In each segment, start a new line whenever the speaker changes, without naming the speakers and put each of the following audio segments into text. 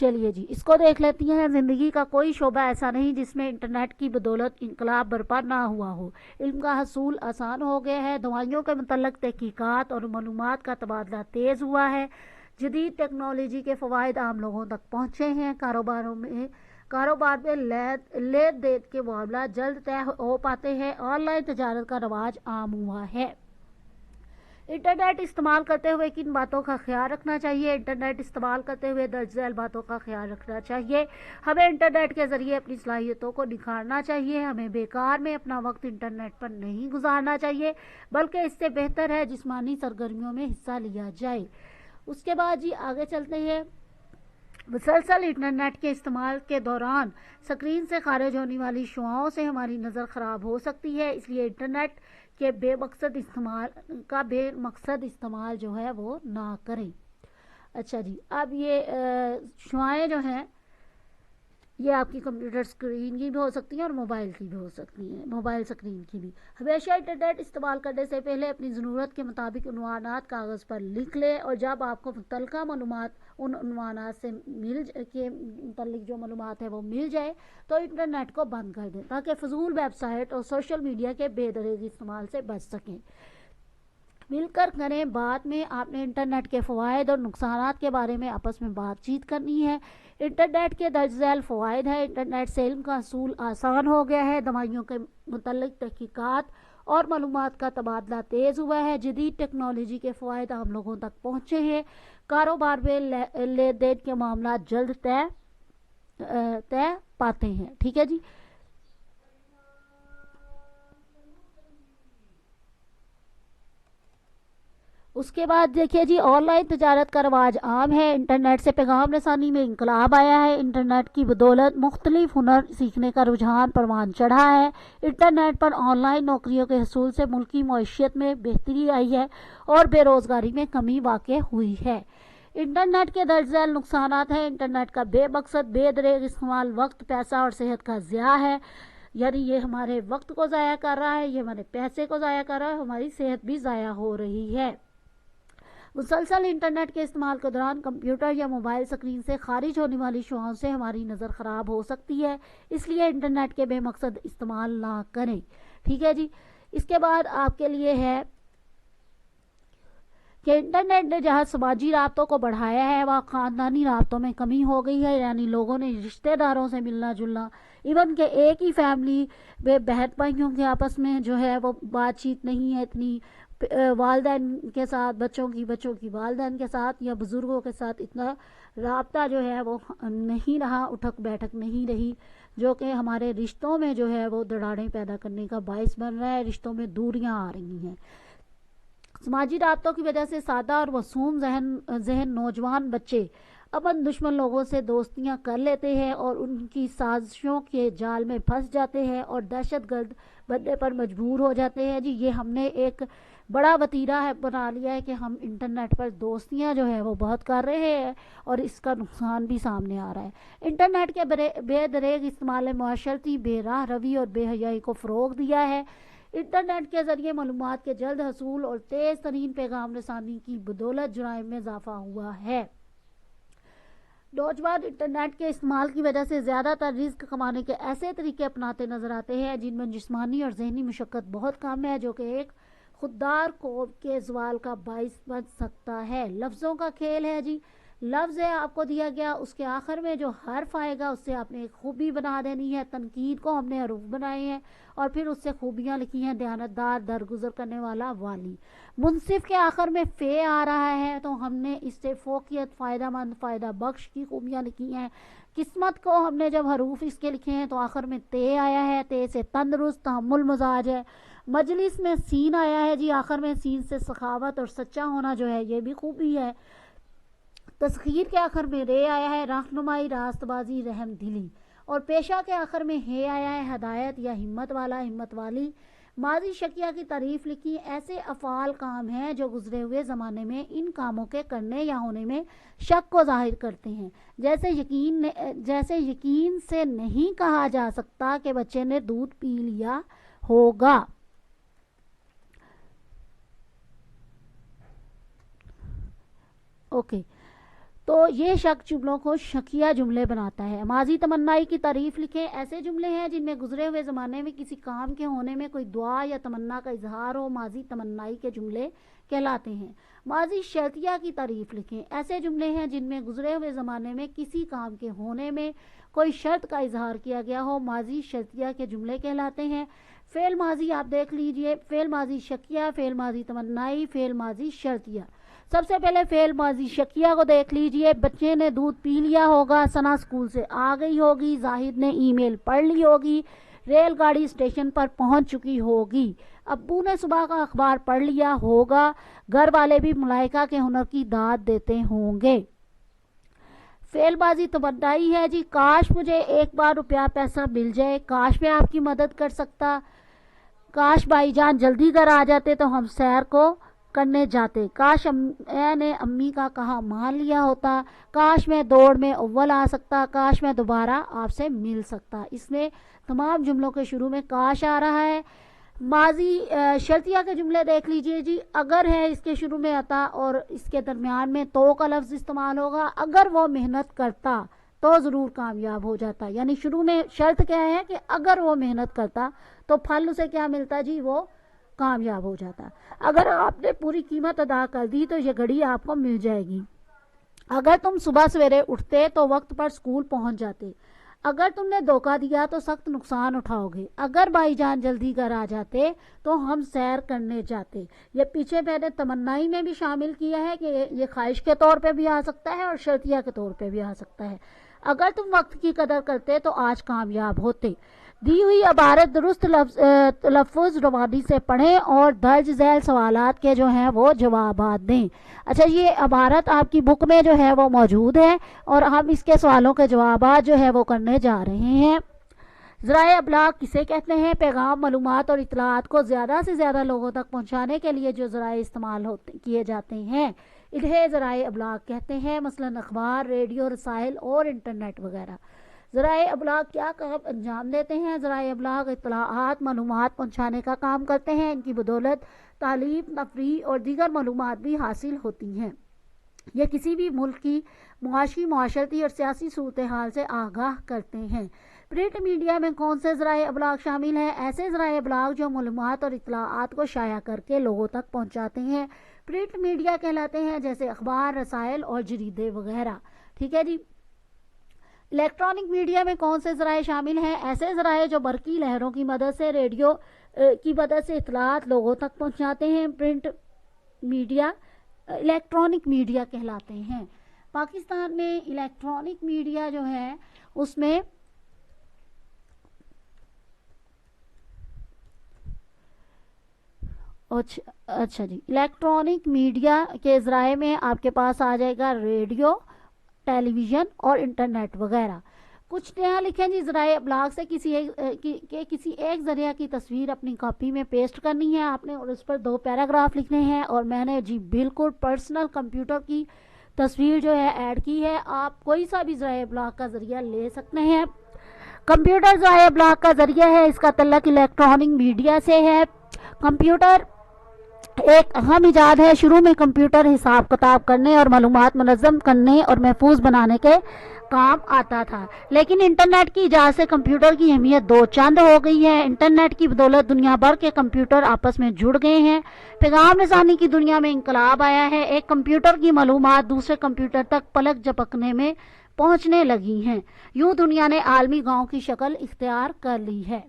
چلیے جی اس کو دیکھ لیتی ہیں. زندگی کا کوئی شعبہ ایسا نہیں جس میں انٹرنیٹ کی بدولت انقلاب برپا نہ ہوا ہو. علم کا حصول آسان ہو گیا ہے. دوائیوں کے متعلق تحقیقات اور معلومات کا تبادلہ تیز ہوا ہے. جدید ٹیکنالوجی کے فوائد عام لوگوں تک پہنچے ہیں. کاروبار میں لید دید کے معاملات جلد طے ہو پاتے ہیں. آن لائن تجارت کا رواج عام ہوا ہے. انٹرنیٹ استعمال کرتے ہوئے کن باتوں کا خیال رکھنا چاہیے؟ انٹرنیٹ استعمال کرتے ہوئے درج ذیل باتوں کا خیال رکھنا چاہیے. ہمیں انٹرنیٹ کے ذریعے اپنی صلاحیتوں کو نکھارنا چاہیے. ہمیں بیکار میں اپنا وقت انٹرنیٹ پر نہیں گزارنا چاہیے بلکہ اس سے بہتر ہے جسمانی سرگرمیوں میں حصہ لیا جائے. اس کے بعد جی آگے چلتے ہیں. مسلسل انٹرنیٹ کے استعمال کے دوران اسکرین سے خارج ہونے والی شعاؤں سے ہماری نظر خراب ہو سکتی ہے. اس لیے انٹرنیٹ کے بے مقصد استعمال جو ہے وہ نہ کریں. اچھا جی اب یہ شعائیں جو ہیں یہ آپ کی کمپیوٹر اسکرین کی بھی ہو سکتی ہیں اور موبائل کی بھی ہو سکتی ہیں, موبائل اسکرین کی بھی. ہمیشہ انٹرنیٹ استعمال کرنے سے پہلے اپنی ضرورت کے مطابق عنوانات کاغذ پر لکھ لیں اور جب آپ کو متعلقہ معلومات ان عنوانات سے متعلق جو معلومات ہے وہ مل جائے تو انٹرنیٹ کو بند کر دیں تاکہ فضول ویب سائٹ اور سوشل میڈیا کے بے دریغ استعمال سے بچ سکیں. مل کر کریں بات میں آپ نے انٹرنیٹ کے فوائد اور نقصانات کے بارے میں آپس میں بات چیت کرنی ہے. انٹرنیٹ کے درج ذیل فوائد ہے. انٹرنیٹ سے علم کا حصول آسان ہو گیا ہے. دوائیوں کے متعلق تحقیقات اور معلومات کا تبادلہ تیز ہوا ہے. جدید ٹیکنالوجی کے فوائد عام لوگوں تک پہنچے ہیں. کاروبار میں لین دین کے معاملات جلد طے پاتے ہیں. ٹھیک ہے جی. اس کے بعد دیکھیے جی آن لائن تجارت کا رواج عام ہے. انٹرنیٹ سے پیغام رسانی میں انقلاب آیا ہے. انٹرنیٹ کی بدولت مختلف ہنر سیکھنے کا رجحان پروان چڑھا ہے. انٹرنیٹ پر آن لائن نوکریوں کے حصول سے ملکی معیشت میں بہتری آئی ہے اور بے روزگاری میں کمی واقع ہوئی ہے. انٹرنیٹ کے درج ذیل نقصانات ہیں. انٹرنیٹ کا بے مقصد بے دریغ استعمال وقت پیسہ اور صحت کا ضیاع ہے. یعنی یہ ہمارے وقت کو ضائع کر رہا ہے, یہ ہمارے پیسے کو ضائع کر رہا ہے, ہماری صحت بھی ضائع ہو رہی ہے. مسلسل انٹرنیٹ کے استعمال کے دوران کمپیوٹر یا موبائل اسکرین سے خارج ہونے والی شعاؤں سے ہماری نظر خراب ہو سکتی ہے. اس لیے انٹرنیٹ کے بے مقصد استعمال نہ کریں. ٹھیک ہے جی. اس کے بعد آپ کے لیے ہے کہ انٹرنیٹ نے جہاں سماجی رابطوں کو بڑھایا ہے وہاں خاندانی رابطوں میں کمی ہو گئی ہے. یعنی لوگوں نے رشتہ داروں سے ملنا جلنا, ایون کہ ایک ہی فیملی میں بہن بھائیوں کے آپس میں جو ہے وہ بات چیت نہیں ہے اتنی, والدین کے ساتھ بچوں کی والدین کے ساتھ یا بزرگوں کے ساتھ اتنا رابطہ جو ہے وہ نہیں رہا, اٹھک بیٹھک نہیں رہی, جو کہ ہمارے رشتوں میں جو ہے وہ دراڑیں پیدا کرنے کا باعث بن رہا ہے. رشتوں میں دوریاں آ رہی ہیں. سماجی رابطوں کی وجہ سے سادہ اور معصوم ذہن نوجوان بچے اپن دشمن لوگوں سے دوستیاں کر لیتے ہیں اور ان کی سازشوں کے جال میں پھنس جاتے ہیں اور دہشت گرد بننے پر مجبور ہو جاتے ہیں. جی یہ ہم نے ایک بڑا وتیرہ ہے بنا لیا ہے کہ ہم انٹرنیٹ پر دوستیاں جو ہے وہ بہت کر رہے ہیں اور اس کا نقصان بھی سامنے آ رہا ہے. انٹرنیٹ کے بے دریغ استعمال نے معاشرتی بے راہ روی اور بے حیائی کو فروغ دیا ہے. انٹرنیٹ کے ذریعے معلومات کے جلد حصول اور تیز ترین پیغام رسانی کی بدولت جرائم میں اضافہ ہوا ہے. نوجوان انٹرنیٹ کے استعمال کی وجہ سے زیادہ تر رزق کمانے کے ایسے طریقے اپناتے نظر آتے ہیں جن میں جسمانی اور ذہنی مشقت بہت کم ہے, جو کہ ایک خوددار قوم کے زوال کا باعث بن سکتا ہے. لفظوں کا کھیل ہے جی. لفظ ہے آپ کو دیا گیا, اس کے آخر میں جو حرف آئے گا اس سے آپ نے ایک خوبی بنا دینی ہے. تنقید کو ہم نے حروف بنائے ہیں اور پھر اس سے خوبیاں لکھی ہیں. دیانتدار, درگزر کرنے والا, والی. منصف کے آخر میں فے آ رہا ہے تو ہم نے اس سے فوقیت, فائدہ مند, فائدہ بخش کی خوبیاں لکھی ہیں. قسمت کو ہم نے جب حروف اس کے لکھے ہیں تو آخر میں تے آیا ہے. تے سے تندرست, تحمل مزاج ہے. مجلس میں سین آیا ہے جی, آخر میں سین سے سخاوت اور سچا ہونا جو ہے یہ بھی خوبی ہے. تسخیر کے آخر میں رے آیا ہے, رہنمائی, راست بازی, رحم دلی. اور پیشہ کے آخر میں ہے آیا ہے, ہدایت یا ہمت والا, ہمت والی. ماضی شکیہ کی تعریف لکھی. ایسے افعال کام ہیں جو گزرے ہوئے زمانے میں ان کاموں کے کرنے یا ہونے میں شک کو ظاہر کرتے ہیں. جیسے یقین سے نہیں کہا جا سکتا کہ بچے نے دودھ پی لیا ہوگا. اوکے تو یہ شک جملوں کو شکیہ جملے بناتا ہے۔ ماضی تمنائی کی تعریف لکھیں۔ ایسے جملے ہیں جن میں گزرے ہوئے زمانے میں کسی کام کے ہونے میں کوئی دعا یا تمنا کا اظہار ہو، ماضی تمنائی کے جملے کہلاتے ہیں۔ ماضی شرطیہ کی تعریف لکھیں۔ ایسے جملے ہیں جن میں گزرے ہوئے زمانے میں کسی کام کے ہونے میں کوئی شرط کا اظہار کیا گیا ہو، ماضی شرطیہ کے جملے کہلاتے ہیں۔ فعل ماضی آپ دیکھ لیجئے، فعل ماضی شکیہ، فعل ماضی تمنائی، فعل ماضی شرطیہ۔ سب سے پہلے فعل ماضی شکیہ کو دیکھ لیجئے۔ بچے نے دودھ پی لیا ہوگا، ثنا اسکول سے آ گئی ہوگی، زاہد نے ای میل پڑھ لی ہوگی، ریل گاڑی اسٹیشن پر پہنچ چکی ہوگی، ابو نے صبح کا اخبار پڑھ لیا ہوگا، گھر والے بھی ملائکہ کے ہنر کی داد دیتے ہوں گے۔ فعل ماضی تمنائی ہے جی، کاش مجھے ایک بار روپیہ پیسہ مل جائے، کاش میں آپ کی مدد کر سکتا، کاش بھائی جان جلدی گھر آ جاتے تو ہم سیر کو کرنے جاتے، کاش میں نے امی کا کہا مان لیا ہوتا، کاش میں دوڑ میں اول آ سکتا، کاش میں دوبارہ آپ سے مل سکتا۔ اس میں تمام جملوں کے شروع میں کاش آ رہا ہے۔ ماضی شرطیہ کے جملے دیکھ لیجئے جی، اگر ہے اس کے شروع میں آتا اور اس کے درمیان میں تو کا لفظ استعمال ہوگا، اگر وہ محنت کرتا تو ضرور کامیاب ہو جاتا، یعنی شروع میں شرط کیا ہے کہ اگر وہ محنت کرتا تو پھل اسے کیا ملتا جی، وہ کامیاب ہو جاتا۔ اگر آپ نے پوری قیمت ادا کر دی تو یہ گھڑی آپ کو مل جائے گی، اگر تم صبح سویرے اٹھتے تو وقت پر اسکول پہنچ جاتے، اگر تم نے دھوکہ دیا تو سخت نقصان اٹھاؤ گے، اگر بھائی جان جلدی گھر آ جاتے تو ہم سیر کرنے جاتے۔ یہ پیچھے میں نے تمنائی میں بھی شامل کیا ہے کہ یہ خواہش کے طور پہ بھی آ سکتا ہے اور شرطیہ کے طور پہ بھی آ سکتا ہے۔ اگر تم وقت کی قدر کرتے تو آج کامیاب ہوتے۔ دی ہوئی عبارت درست تلفظ روانی سے پڑھیں اور درج ذیل سوالات کے جو ہیں وہ جوابات دیں۔ اچھا، یہ عبارت آپ کی بک میں جو ہے وہ موجود ہے اور ہم اس کے سوالوں کے جوابات جو ہے وہ کرنے جا رہے ہیں۔ ذرائع ابلاغ کسے کہتے ہیں؟ پیغام، معلومات اور اطلاعات کو زیادہ سے زیادہ لوگوں تک پہنچانے کے لیے جو ذرائع استعمال کیے جاتے ہیں انہیں ذرائع ابلاغ کہتے ہیں، مثلاً اخبار، ریڈیو، رسائل اور انٹرنیٹ وغیرہ۔ ذرائع ابلاغ کیا کام انجام دیتے ہیں؟ ذرائع ابلاغ اطلاعات، معلومات پہنچانے کا کام کرتے ہیں، ان کی بدولت تعلیم، تفریح اور دیگر معلومات بھی حاصل ہوتی ہیں۔ یہ کسی بھی ملک کی معاشی، معاشرتی اور سیاسی صورتحال سے آگاہ کرتے ہیں۔ پرنٹ میڈیا میں کون سے ذرائع ابلاغ شامل ہیں؟ ایسے ذرائع ابلاغ جو معلومات اور اطلاعات کو شائع کر کے لوگوں تک پہنچاتے ہیں پرنٹ میڈیا کہلاتے ہیں، جیسے اخبار، رسائل اور جریدے وغیرہ۔ ٹھیک ہے جی۔ الیکٹرانک میڈیا میں کون سے ذرائع شامل ہیں؟ ایسے ذرائع جو برقی لہروں کی مدد سے، ریڈیو کی مدد سے اطلاعات لوگوں تک پہنچاتے ہیں، پرنٹ میڈیا الیکٹرانک میڈیا کہلاتے ہیں۔ پاکستان میں الیکٹرانک میڈیا جو ہے اس میں اچھا جی، الیکٹرانک میڈیا کے ذرائع میں آپ کے پاس آ جائے گا ریڈیو، ٹیلی ویژن اور انٹرنیٹ وغیرہ۔ کچھ نیا لکھیں جی، ذرائع ابلاغ سے کسی ایک ذریعہ کی تصویر اپنی کاپی میں پیسٹ کرنی ہے آپ نے اور اس پر 2 پیراگراف لکھنے ہیں، اور میں نے جی بالکل پرسنل کمپیوٹر کی تصویر جو ہے ایڈ کی ہے۔ آپ کوئی سا بھی ذرائع ابلاغ کا ذریعہ لے سکتے ہیں۔ کمپیوٹر ذرائع ابلاغ کا ذریعہ ہے، اس کا تعلق الیکٹرانک میڈیا سے ہے۔ کمپیوٹر ایک اہم ایجاد ہے۔ شروع میں کمپیوٹر حساب کتاب کرنے اور معلومات منظم کرنے اور محفوظ بنانے کے کام آتا تھا، لیکن انٹرنیٹ کی ایجاد سے کمپیوٹر کی اہمیت 2 چند ہو گئی ہے۔ انٹرنیٹ کی بدولت دنیا بھر کے کمپیوٹر آپس میں جڑ گئے ہیں، پیغام رسانی کی دنیا میں انقلاب آیا ہے۔ ایک کمپیوٹر کی معلومات دوسرے کمپیوٹر تک پلک جھپکنے میں پہنچنے لگی ہیں۔ یوں دنیا نے عالمی گاؤں کی شکل اختیار کر لی ہے۔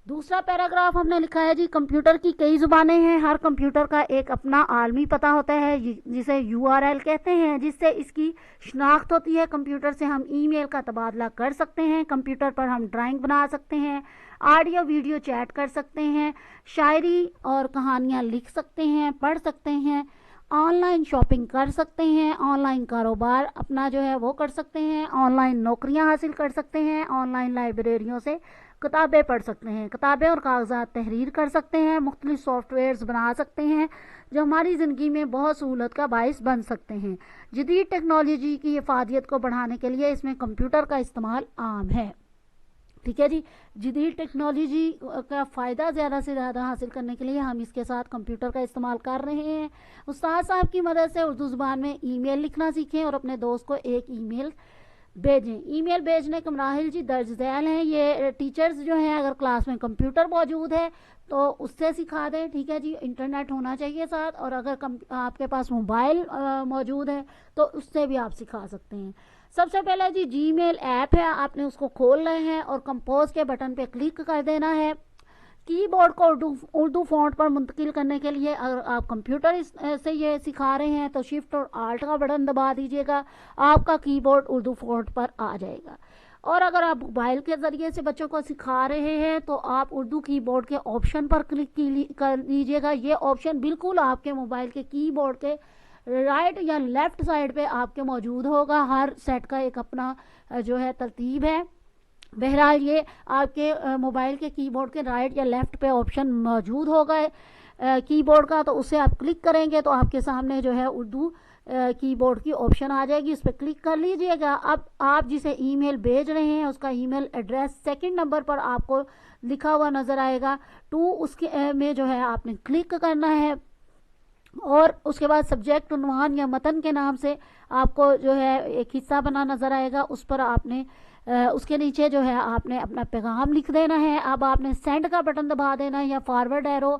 دوسرا پیراگراف ہم نے لکھا ہے جی، کمپیوٹر کی کئی زبانیں ہیں، ہر کمپیوٹر کا ایک اپنا عالمی پتہ ہوتا ہے جسے URL کہتے ہیں، جس سے اس کی شناخت ہوتی ہے۔ کمپیوٹر سے ہم ای میل کا تبادلہ کر سکتے ہیں، کمپیوٹر پر ہم ڈرائنگ بنا سکتے ہیں، آڈیو ویڈیو چیٹ کر سکتے ہیں، شاعری اور کہانیاں لکھ سکتے ہیں، پڑھ سکتے ہیں، آن لائن شاپنگ کر سکتے ہیں، آن لائن کاروبار اپنا جو ہے وہ کر سکتے ہیں، آن لائن نوکریاں حاصل کر سکتے ہیں، آن لائن لائبریریوں سے کتابیں پڑھ سکتے ہیں، کتابیں اور کاغذات تحریر کر سکتے ہیں، مختلف سافٹ ویئرز بنا سکتے ہیں جو ہماری زندگی میں بہت سہولت کا باعث بن سکتے ہیں۔ جدید ٹیکنالوجی کی افادیت کو بڑھانے کے لیے اس میں کمپیوٹر کا استعمال عام ہے۔ ٹھیک ہے جی. جدید ٹیکنالوجی کا فائدہ زیادہ سے زیادہ حاصل کرنے کے لیے ہم اس کے ساتھ کمپیوٹر کا استعمال کر رہے ہیں. استاد صاحب کی مدد سے اردو زبان میں ای میل لکھنا سیکھیں اور اپنے دوست کو ایک ای میل بھیجیں. ای میل بھیجنے کے مراحل جی درج ذیل ہیں. یہ ٹیچرز جو ہیں اگر کلاس میں کمپیوٹر موجود ہے تو اس سے سکھا دیں. ٹھیک ہے جی, انٹرنیٹ ہونا چاہیے ساتھ, اور اگر آپ کے پاس موبائل موجود ہے تو اس سے بھی آپ سکھا سکتے ہیں. سب سے پہلے جی میل ایپ ہے, آپ نے اس کو کھولنا ہے اور کمپوز کے بٹن پہ کلک کر دینا ہے. کی بورڈ کو اردو فونٹ پر منتقل کرنے کے لیے اگر آپ کمپیوٹر سے یہ سکھا رہے ہیں تو شفٹ اور آلٹ کا بٹن دبا دیجیے گا, آپ کا کی بورڈ اردو فونٹ پر آ جائے گا. اور اگر آپ موبائل کے ذریعے سے بچوں کو سکھا رہے ہیں تو آپ اردو کی بورڈ کے آپشن پر کلک کر دیجیے گا. یہ آپشن بالکل آپ کے موبائل کے کی بورڈ کے رائٹ یا لیفٹ سائڈ پہ آپ کے موجود ہوگا. ہر سیٹ کا ایک اپنا جو ہے ترتیب ہے. بہرحال یہ آپ کے موبائل کے کی بورڈ کے رائٹ یا لیفٹ پہ آپشن موجود ہوگا کی بورڈ کا, تو اسے آپ کلک کریں گے تو آپ کے سامنے جو ہے اردو کی بورڈ کی آپشن آ جائے گی. اس پہ کلک کر لیجئے گا. اب آپ جسے ای میل بھیج رہے ہیں اس کا ای میل ایڈریس سیکنڈ نمبر پر آپ کو لکھا ہوا نظر آئے گا. اس کے میں جو ہے آپ نے کلک کرنا ہے, اور اس کے بعد سبجیکٹ عنوان یا متن کے نام سے آپ کو جو ہے ایک حصہ بنا نظر آئے گا. اس پر آپ نے اس کے نیچے جو ہے آپ نے اپنا پیغام لکھ دینا ہے. اب آپ نے سینڈ کا بٹن دبا دینا ہے, یا فارورڈ ایرو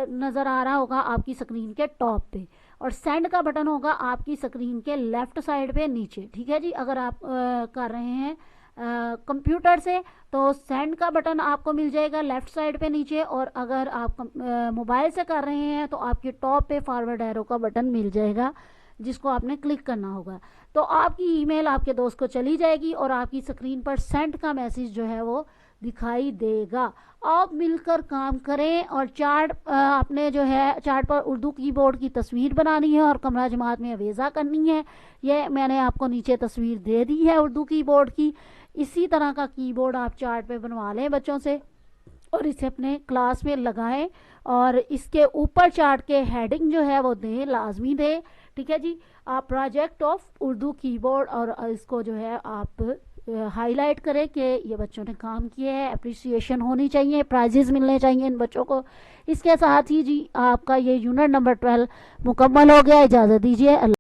نظر آ رہا ہوگا آپ کی اسکرین کے ٹاپ پہ, اور سینڈ کا بٹن ہوگا آپ کی اسکرین کے لیفٹ سائڈ پہ نیچے. ٹھیک ہے جی, اگر آپ کر رہے ہیں کمپیوٹر سے تو سینڈ کا بٹن آپ کو مل جائے گا لیفٹ سائڈ پہ نیچے, اور اگر آپ موبائل سے کر رہے ہیں تو آپ کے ٹاپ پہ فارورڈ ایرو کا بٹن مل جائے گا جس کو آپ نے کلک کرنا ہوگا. تو آپ کی ای میل آپ کے دوست کو چلی جائے گی اور آپ کی اسکرین پر سینڈ کا میسج جو ہے وہ دکھائی دے گا. آپ مل کر کام کریں, اور چارٹ آپ نے جو ہے چارٹ پر اردو کی بورڈ کی تصویر بنانی ہے اور کمرہ جماعت میں اویزہ کرنی ہے. یہ میں نے آپ کو نیچے تصویر دے دی ہے اردو کی بورڈ کی. اسی طرح کا کی بورڈ آپ چارٹ پہ بنوا لیں بچوں سے اور اسے اپنے کلاس میں لگائیں, اور اس کے اوپر چارٹ کے ہیڈنگ جو ہے وہ دیں, لازمی دیں. ٹھیک ہے جی, آپ پروجیکٹ آف اردو کی بورڈ, اور اس کو جو ہے آپ ہائی لائٹ کریں کہ یہ بچوں نے کام کیے ہیں. اپریسیشن ہونی چاہیے, پرائزز ملنے چاہیے ان بچوں کو. اس کے ساتھ ہی جی آپ کا یہ یونٹ نمبر 12 مکمل ہو گیا. اجازت دیجیے. اللہ